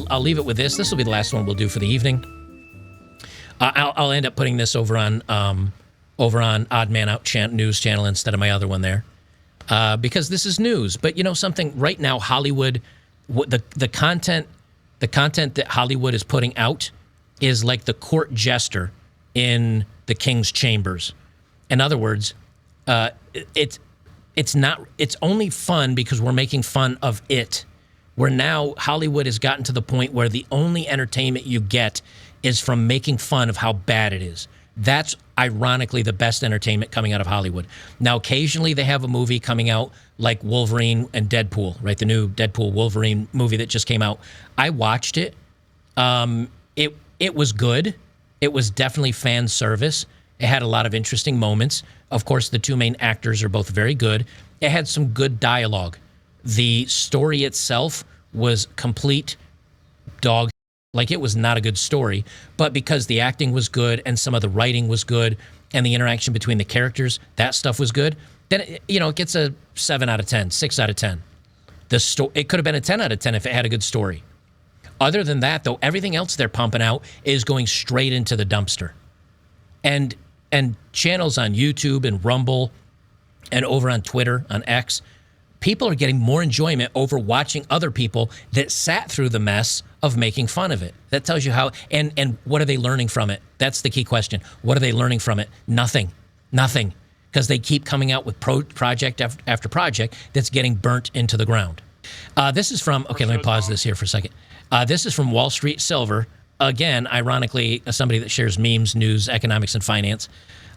I'll leave it with this. This will be the last one we'll do for the evening. I'll end up putting this over on Odd Man Out news channel instead of my other one there, because this is news. But you know something? Right now, Hollywood, the content that Hollywood is putting out is like the court jester in the king's chambers. In other words, it's only fun because we're making fun of it. Where now Hollywood has gotten to the point where the only entertainment you get is from making fun of how bad it is. That's ironically the best entertainment coming out of Hollywood. Now, occasionally they have a movie coming out like Wolverine and Deadpool, right? The new Deadpool Wolverine movie that just came out. I watched it. It was good. It was definitely fan service. It had a lot of interesting moments. Of course, the two main actors are both very good. It had some good dialogue. The story itself was complete dog. Like, it was not a good story. But because the acting was good and some of the writing was good and the interaction between the characters, that stuff was good, then, it gets a 7 out of 10, 6 out of 10. It could have been a 10 out of 10 if it had a good story. Other than that, though, everything else they're pumping out is going straight into the dumpster. And channels on YouTube and Rumble and over on Twitter, on X, people are getting more enjoyment over watching other people that sat through the mess of making fun of it. That tells you how, and what are they learning from it? That's the key question. What are they learning from it? Nothing. Because they keep coming out with project after project that's getting burnt into the ground. This is from, okay, let me pause this here for a second. This is from Wall Street Silver. Again, ironically, somebody that shares memes, news, economics, and finance.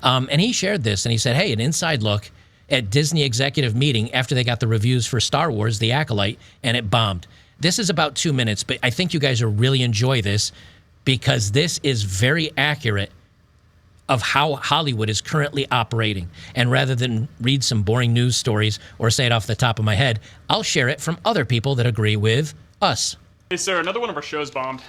And he shared this, and he said, hey, an inside look at Disney executive meeting after they got the reviews for Star Wars, The Acolyte, and it bombed. This is about 2 minutes, but I think you guys will really enjoy this because this is very accurate of how Hollywood is currently operating. And rather than read some boring news stories or say it off the top of my head, I'll share it from other people that agree with us. Hey, sir, another one of our shows bombed.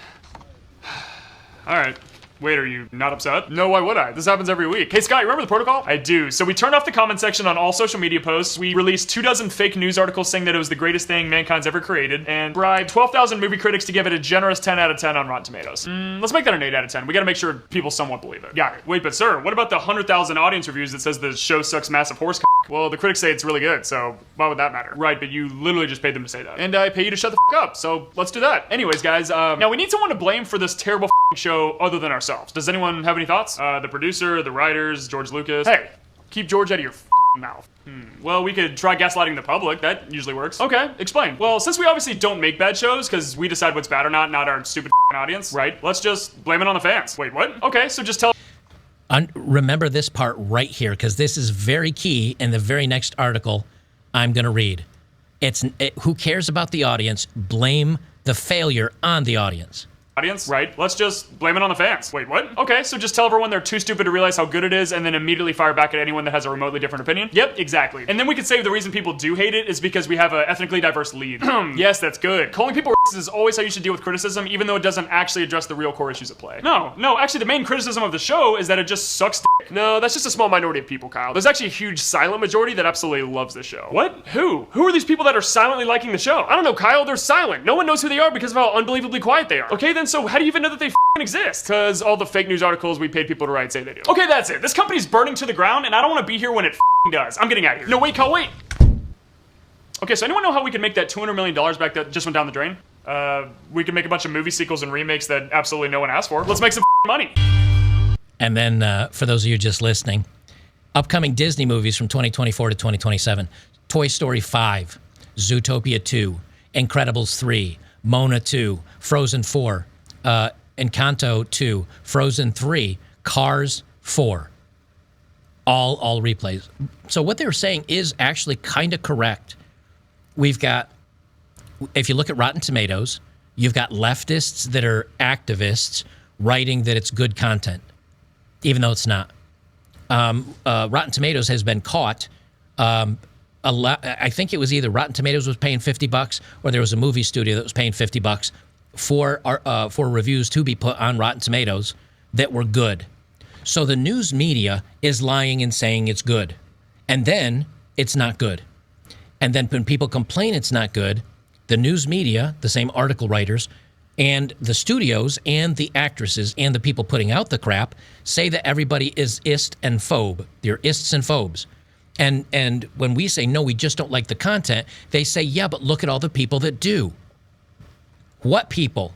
All right. Wait, are you not upset? No, why would I? This happens every week. Hey, Scott, you remember the protocol? I do. So we turned off the comment section on all social media posts. We released 24 fake news articles saying that it was the greatest thing mankind's ever created, and bribed 12,000 movie critics to give it a generous 10 out of 10 on Rotten Tomatoes. Let's make that an 8 out of 10. We gotta make sure people somewhat believe it. Got it. Wait, but sir, what about the 100,000 audience reviews that says the show sucks massive horse cock? Well, the critics say it's really good, so why would that matter? Right, but you literally just paid them to say that. And I pay you to shut the up, so let's do that. Anyways, guys, now we need someone to blame for this terrible show other than ourselves. Does anyone have any thoughts? The producer, the writers, George Lucas. Hey, keep George out of your mouth. Well, we could try gaslighting the public. That usually works. Okay, explain. Well, since we obviously don't make bad shows because we decide what's bad or not our stupid audience, right? Let's just blame it on the fans. Wait, what? Okay, so just tell... Remember this part right here because this is very key in the very next article I'm going to read. Who cares about the audience? Blame the failure on the audience. Right? Let's just blame it on the fans. Wait, what? Okay, so just tell everyone they're too stupid to realize how good it is and then immediately fire back at anyone that has a remotely different opinion? Yep, exactly. And then we could say the reason people do hate it is because we have an ethnically diverse lead. Yes, that's good. Calling people is always how you should deal with criticism, even though it doesn't actually address the real core issues at play. No, actually the main criticism of the show is that it just sucks dick. No, that's just a small minority of people, Kyle. There's actually a huge silent majority that absolutely loves the show. What? Who? Who are these people that are silently liking the show? I don't know, Kyle, they're silent. No one knows who they are because of how unbelievably quiet they are. Okay, then so how do you even know that they exist? Because all the fake news articles we paid people to write say they do. Okay, that's it. This company's burning to the ground and I don't want to be here when it does. I'm getting out of here. No, wait, Kyle, wait. Okay, so anyone know how we could make that $200 million back that just went down the drain? We could make a bunch of movie sequels and remakes that absolutely no one asked for. Let's make some money. And then for those of you just listening, upcoming Disney movies from 2024 to 2027. Toy Story 5, Zootopia 2, Incredibles 3, Mona 2, Frozen 4, Encanto 2, Frozen 3, Cars 4. All replays. So what they were saying is actually kind of correct. We've got, if you look at Rotten Tomatoes, you've got leftists that are activists writing that it's good content, even though it's not. Rotten Tomatoes has been caught. I think it was either Rotten Tomatoes was paying $50 or there was a movie studio that was paying $50 for reviews to be put on Rotten Tomatoes that were good. So the news media is lying and saying it's good. And then it's not good. And then when people complain it's not good, the news media, the same article writers, And the studios and the actresses and the people putting out the crap say that everybody is ist and phobe. They're ists and phobes. And when we say, no, we just don't like the content, they say, yeah, but look at all the people that do. What people?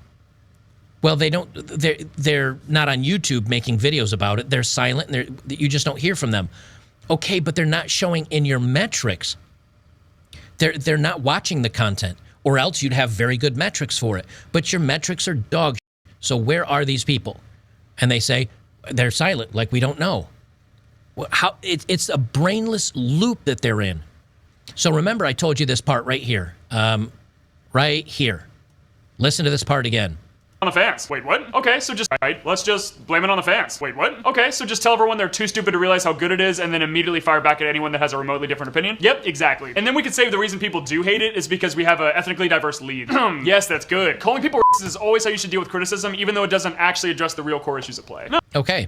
Well, they're not on YouTube making videos about it. They're silent, and you just don't hear from them. Okay, but they're not showing in your metrics. They're not watching the content, or else you'd have very good metrics for it. But your metrics are dog shit. So where are these people? And they say, they're silent, like we don't know. How it's a brainless loop that they're in. So remember, I told you this part right here. Right here. Listen to this part again. On the fans. Wait, what? Okay, so let's just blame it on the fans. Wait, what? Okay, so just tell everyone they're too stupid to realize how good it is and then immediately fire back at anyone that has a remotely different opinion? Yep, exactly. And then we could say the reason people do hate it is because we have an ethnically diverse lead. Yes, that's good. Calling people is always how you should deal with criticism, even though it doesn't actually address the real core issues at play. No. Okay,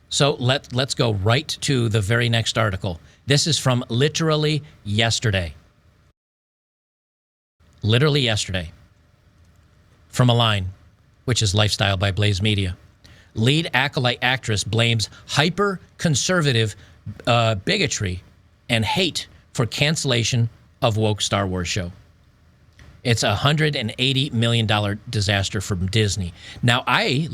so let's go right to the very next article. This is from literally yesterday. Literally yesterday. From Align, which is Lifestyle by Blaze Media. Lead acolyte actress blames hyper-conservative bigotry and hate for cancellation of woke Star Wars show. It's a $180 million disaster from Disney. Now, I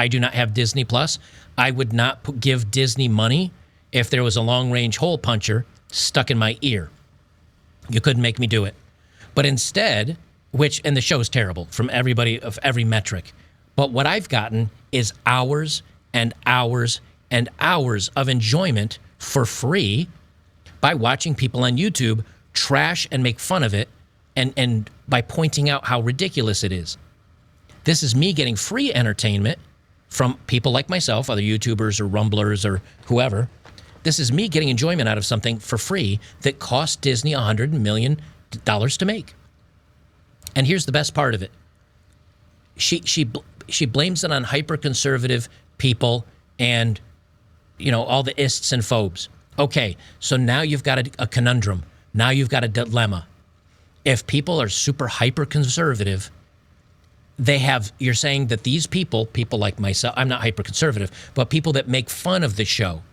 do not have Disney Plus. I would not give Disney money if there was a long-range hole puncher stuck in my ear. You couldn't make me do it. But instead, and the show is terrible from everybody of every metric. But what I've gotten is hours and hours and hours of enjoyment for free by watching people on YouTube trash and make fun of it and by pointing out how ridiculous it is. This is me getting free entertainment from people like myself, other YouTubers or Rumblers or whoever. This is me getting enjoyment out of something for free that cost Disney $100 million to make. And here's the best part of it. She blames it on hyper-conservative people and, all the ists and phobes. Okay, so now you've got a conundrum. Now you've got a dilemma. If people are super hyper-conservative, you're saying that these people like myself, I'm not hyper-conservative, but people that make fun of the show,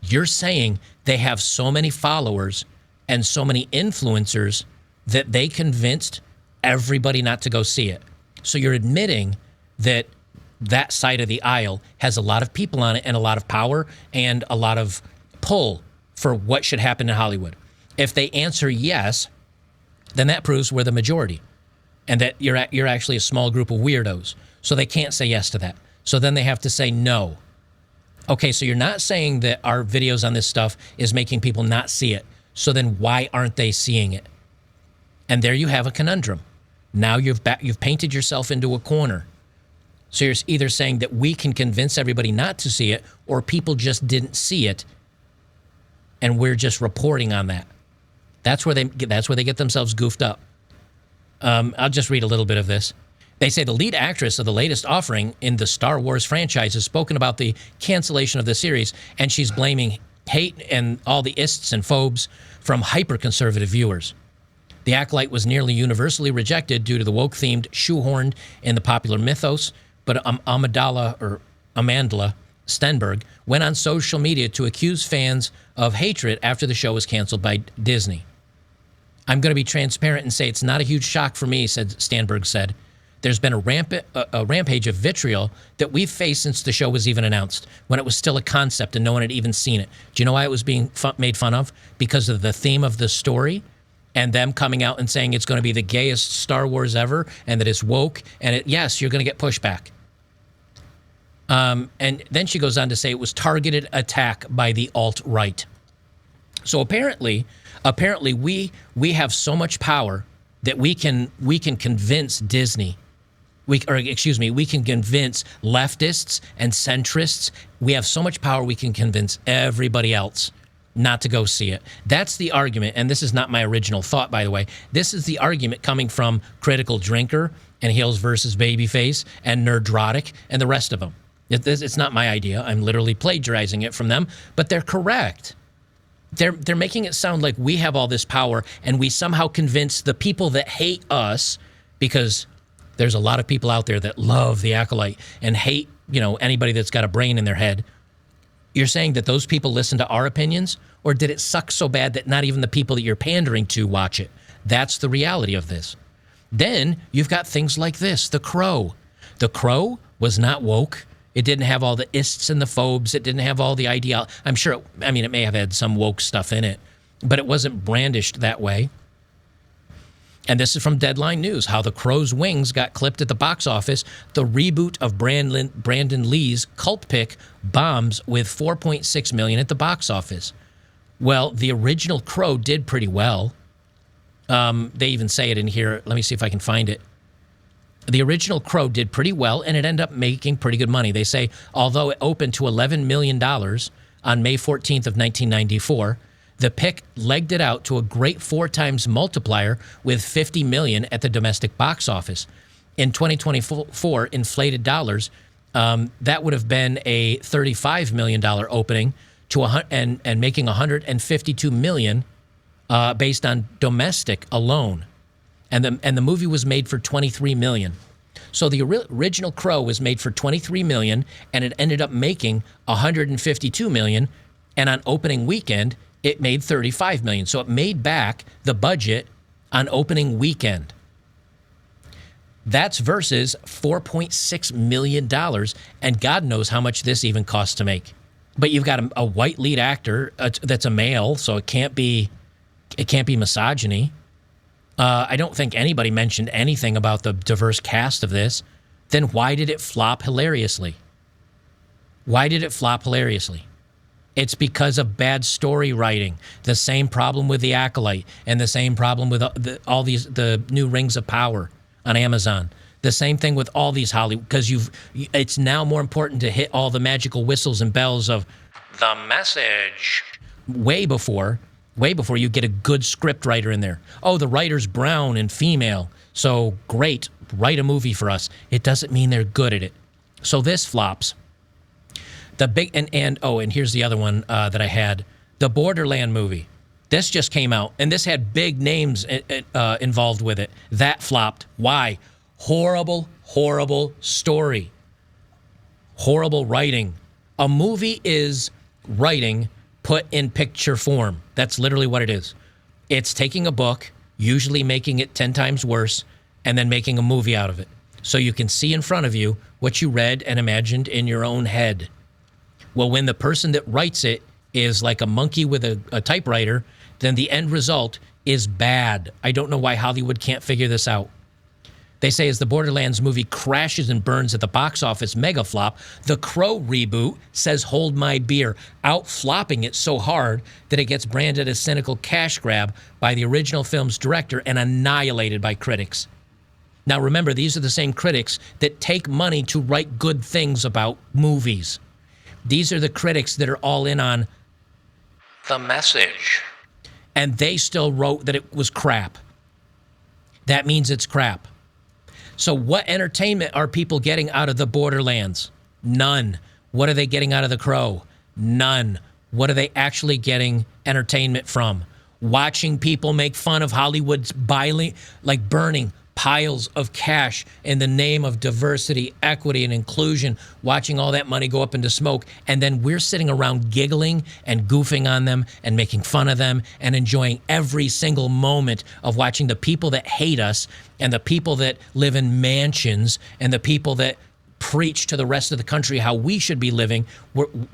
you're saying they have so many followers and so many influencers that they convinced everybody not to go see it. So you're admitting that side of the aisle has a lot of people on it and a lot of power and a lot of pull for what should happen in Hollywood. If they answer yes, then that proves we're the majority and that you're actually a small group of weirdos. So they can't say yes to that. So then they have to say no. Okay, so you're not saying that our videos on this stuff is making people not see it. So then why aren't they seeing it? And there you have a conundrum. Now you've painted yourself into a corner. So you're either saying that we can convince everybody not to see it, or people just didn't see it, and we're just reporting on that. That's where they get themselves goofed up. I'll just read a little bit of this. They say the lead actress of the latest offering in the Star Wars franchise has spoken about the cancellation of the series, and she's blaming hate and all the ists and phobes from hyper-conservative viewers. The acolyte was nearly universally rejected due to the woke-themed shoehorned in the popular mythos, but Amandla Stenberg went on social media to accuse fans of hatred after the show was canceled by Disney. I'm going to be transparent and say it's not a huge shock for me, Stenberg said. There's been a rampage of vitriol that we've faced since the show was even announced, when it was still a concept and no one had even seen it. Do you know why it was being made fun of? Because of the theme of the story? And them coming out and saying it's going to be the gayest Star Wars ever and that it's woke. And yes, you're going to get pushback. And then she goes on to say it was targeted attack by the alt-right. So apparently we have so much power that we can convince Disney. We can convince leftists and centrists. We have so much power we can convince everybody else not to go see it. That's the argument, and this is not my original thought, by the way. This is the argument coming from Critical Drinker and Hills versus Babyface and Nerdrotic and the rest of them. It's not my idea. I'm literally plagiarizing it from them, but they're correct. They're making it sound like we have all this power and we somehow convince the people that hate us, because There's a lot of people out there that love The Acolyte and hate, anybody that's got a brain in their head. You're saying that those people listen to our opinions, or did it suck so bad that not even the people that you're pandering to watch it? That's the reality of this. Then you've got things like this, The Crow. The Crow was not woke. It didn't have all the ists and the phobes. It didn't have all the ideal. I'm sure, it may have had some woke stuff in it, but it wasn't brandished that way. And this is from Deadline News, how The Crow's wings got clipped at the box office. The reboot of Brandon Lee's cult pick bombs with $4.6 million at the box office. Well, the original Crow did pretty well. They even say it in here. Let me see if I can find it. The original Crow did pretty well, and it ended up making pretty good money. They say, although it opened to $11 million on May 14th of 1994, the pick legged it out to a great 4 times multiplier with $50 million at the domestic box office. In 2024 inflated dollars, that would have been a $35 million opening and making $152 million based on domestic alone. And the movie was made for $23 million. So the original Crow was made for $23 million, and it ended up making $152 million. And on opening weekend, it made $35 million. So it made back the budget on opening weekend. That's versus $4.6 million, and God knows how much this even costs to make. But you've got a white lead actor that's a male, so it can't be misogyny. I don't think anybody mentioned anything about the diverse cast of this. Then why did it flop hilariously? Why did it flop hilariously? It's because of bad story writing. The same problem with The Acolyte, and the same problem with the new Rings of Power on Amazon. The same thing with all these Hollywood, because it's now more important to hit all the magical whistles and bells of the message way before you get a good script writer in there. Oh, the writer's brown and female, so great, write a movie for us. It doesn't mean they're good at it. So this flops. The big and here's the other one that I had, the Borderland movie. This just came out, and this had big names involved with it. That flopped. Why? Horrible, horrible story. Horrible writing. A movie is writing put in picture form. That's literally what it is. It's taking a book, usually making it 10 times worse, and then making a movie out of it. So you can see in front of you what you read and imagined in your own head. Well, when the person that writes it is like a monkey with a typewriter, then the end result is bad. I don't know why Hollywood can't figure this out. They say as the Borderlands movie crashes and burns at the box office mega flop, the Crow reboot says hold my beer, out-flopping it so hard that it gets branded a cynical cash grab by the original film's director and annihilated by critics. Now remember, these are the same critics that take money to write good things about movies. These are the critics that are all in on the message. And they still wrote that it was crap. That means it's crap. So what entertainment are people getting out of the Borderlands? None. What are they getting out of the Crow? None. What are they actually getting entertainment from? Watching people make fun of Hollywood's burning piles of cash in the name of diversity, equity, and inclusion, watching all that money go up into smoke, and then we're sitting around giggling and goofing on them and making fun of them and enjoying every single moment of watching the people that hate us and the people that live in mansions and the people that preach to the rest of the country how we should be living.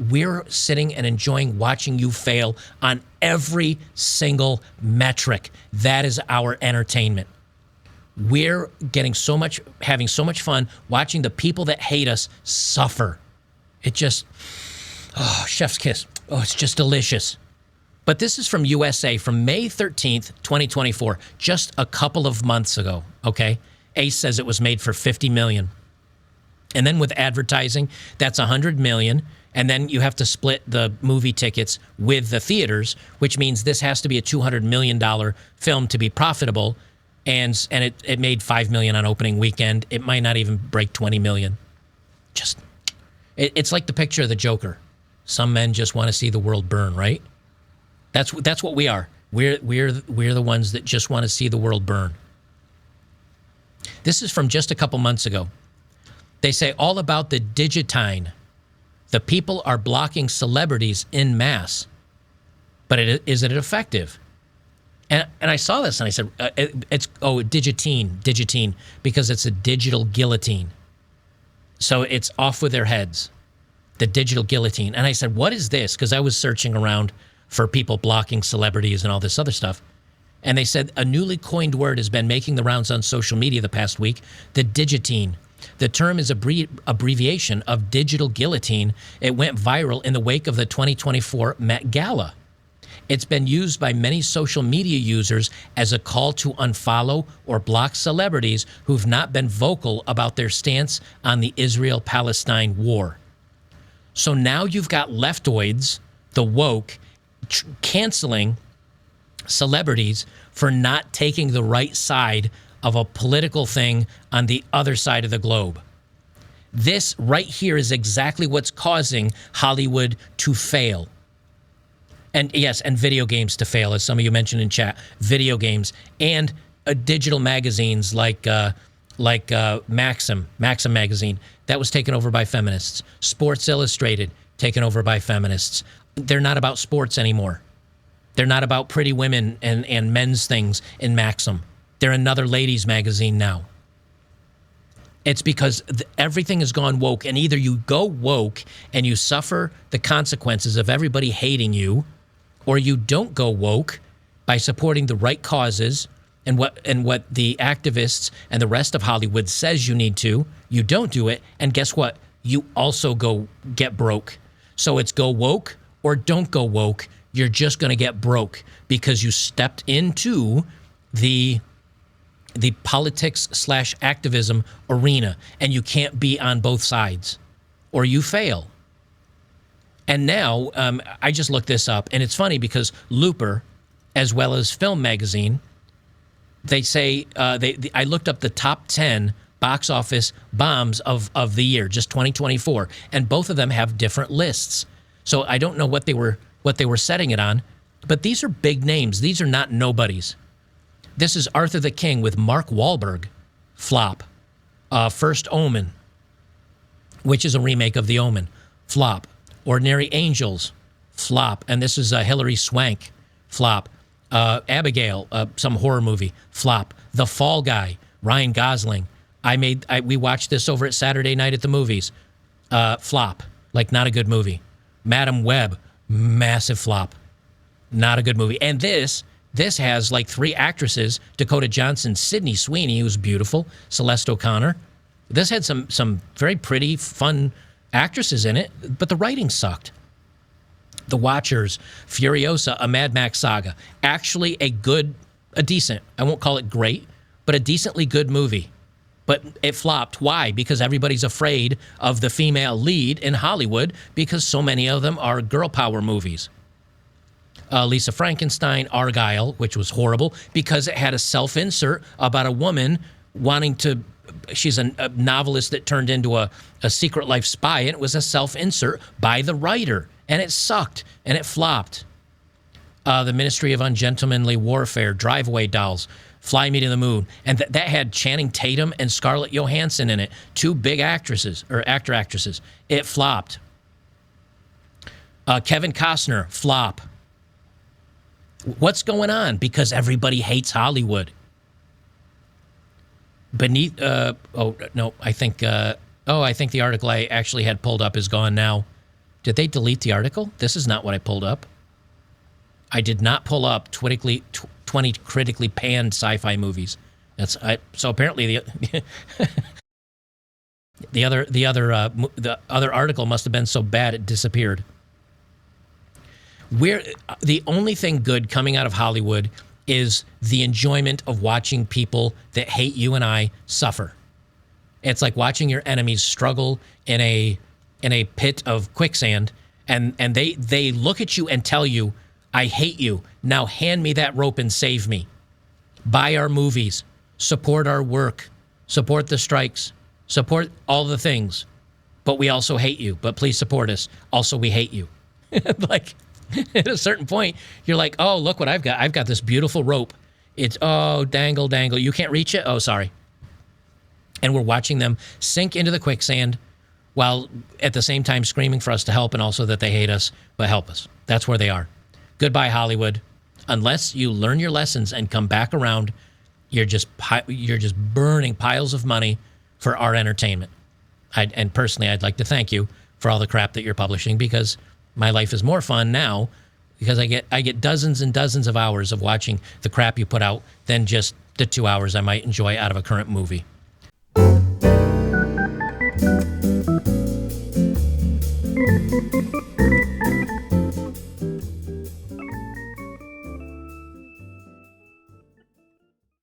We're sitting and enjoying watching you fail on every single metric. That is our entertainment. We're having so much fun watching the people that hate us suffer. It just, chef's kiss. Oh, it's just delicious. But this is from USA from May 13th, 2024, just a couple of months ago, okay? Ace says it was made for $50 million. And then with advertising, that's $100 million. And then you have to split the movie tickets with the theaters, which means this has to be a $200 million film to be profitable. And it made $5 million on opening weekend. It might not even break $20 million. It's like the picture of the Joker. Some men just want to see the world burn, right? That's what we are. We're the ones that just want to see the world burn. This is from just a couple months ago. They say all about the Digitine. The people are blocking celebrities en masse. But is it effective? And I saw this and I said, Digitine, because it's a digital guillotine. So it's off with their heads, the digital guillotine. And I said, what is this? Because I was searching around for people blocking celebrities and all this other stuff. And they said a newly coined word has been making the rounds on social media the past week, the Digitine. The term is abbreviation of digital guillotine. It went viral in the wake of the 2024 Met Gala. It's been used by many social media users as a call to unfollow or block celebrities who've not been vocal about their stance on the Israel-Palestine war. So now you've got leftoids, the woke, canceling celebrities for not taking the right side of a political thing on the other side of the globe. This right here is exactly what's causing Hollywood to fail. And yes, and video games to fail, as some of you mentioned in chat. Video games and digital magazines like Maxim magazine, that was taken over by feminists. Sports Illustrated, taken over by feminists. They're not about sports anymore. They're not about pretty women and men's things in Maxim. They're another ladies' magazine now. It's because everything has gone woke, and either you go woke and you suffer the consequences of everybody hating you, or you don't go woke by supporting the right causes and what the activists and the rest of Hollywood says you need to. You don't do it, and guess what? You also go get broke. So it's go woke or don't go woke. You're just going to get broke because you stepped into the politics/activism arena, and you can't be on both sides, or you fail. And now, I just looked this up, and it's funny because Looper, as well as Film Magazine, they say, I looked up the top 10 box office bombs of the year, just 2024, and both of them have different lists. So I don't know what they were setting it on, but these are big names. These are not nobodies. This is Arthur the King with Mark Wahlberg, flop. First Omen, which is a remake of The Omen, flop. Ordinary Angels, flop. And this is Hilary Swank, flop. Abigail, some horror movie, flop. The Fall Guy, Ryan Gosling. We watched this over at Saturday Night at the Movies, flop. Like, not a good movie. Madam Web, massive flop. Not a good movie. And this has like 3 actresses: Dakota Johnson, Sydney Sweeney, who's beautiful, Celeste O'Connor. This had some very pretty, fun actresses in it, but the writing sucked. The Watchers, Furiosa, a Mad Max saga. Actually a decent, I won't call it great, but a decently good movie. But it flopped. Why? Because everybody's afraid of the female lead in Hollywood because so many of them are girl power movies. Lisa Frankenstein, Argyle, which was horrible because it had a self-insert about a woman wanting to, she's a novelist that turned into a Secret Life spy, and it was a self-insert by the writer, and it sucked, and it flopped. The Ministry of Ungentlemanly Warfare, Drive Away Dolls, Fly Me to the Moon, and that had Channing Tatum and Scarlett Johansson in it, 2 big actresses, or actresses. It flopped. Kevin Costner, flop. What's going on? Because everybody hates Hollywood. Beneath, I think the article I actually had pulled up is gone now. Did they delete the article? This is not what I pulled up. I did not pull up 20 critically panned sci-fi movies. So apparently the other article must have been so bad it disappeared. The only thing good coming out of Hollywood is the enjoyment of watching people that hate you and I suffer. It's like watching your enemies struggle in a pit of quicksand, and they look at you and tell you, I hate you. Now hand me that rope and save me. Buy our movies. Support our work. Support the strikes. Support all the things. But we also hate you. But please support us. Also, we hate you. Like, at a certain point, you're like, oh, look what I've got. I've got this beautiful rope. It's, oh, dangle. You can't reach it? Oh, sorry. And we're watching them sink into the quicksand while at the same time screaming for us to help and also that they hate us, but help us. That's where they are. Goodbye, Hollywood. Unless you learn your lessons and come back around, you're just burning piles of money for our entertainment. And personally, I'd like to thank you for all the crap that you're publishing, because my life is more fun now because I get dozens and dozens of hours of watching the crap you put out than just the 2 hours I might enjoy out of a current movie.